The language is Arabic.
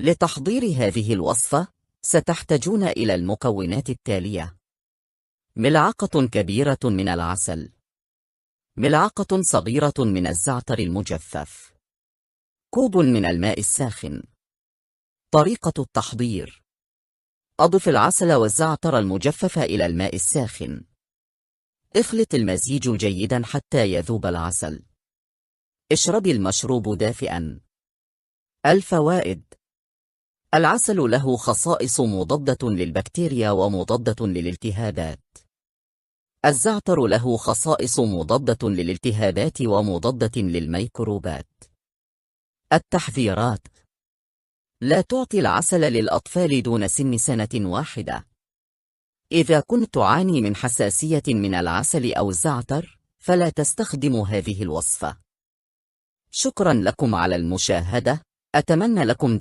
لتحضير هذه الوصفة ستحتاجون إلى المكونات التالية: ملعقة كبيرة من العسل، ملعقة صغيرة من الزعتر المجفف، كوب من الماء الساخن. طريقة التحضير: أضف العسل والزعتر المجفف إلى الماء الساخن. اخلط المزيج جيدا حتى يذوب العسل. اشربي المشروب دافئا. الفوائد: العسل له خصائص مضادة للبكتيريا ومضادة للالتهابات. الزعتر له خصائص مضادة للالتهابات ومضادة للميكروبات. التحذيرات: لا تعطي العسل للأطفال دون سن 1 سنة. إذا كنت تعاني من حساسية من العسل أو الزعتر فلا تستخدم هذه الوصفة. شكرا لكم على المشاهدة. أتمنى لكم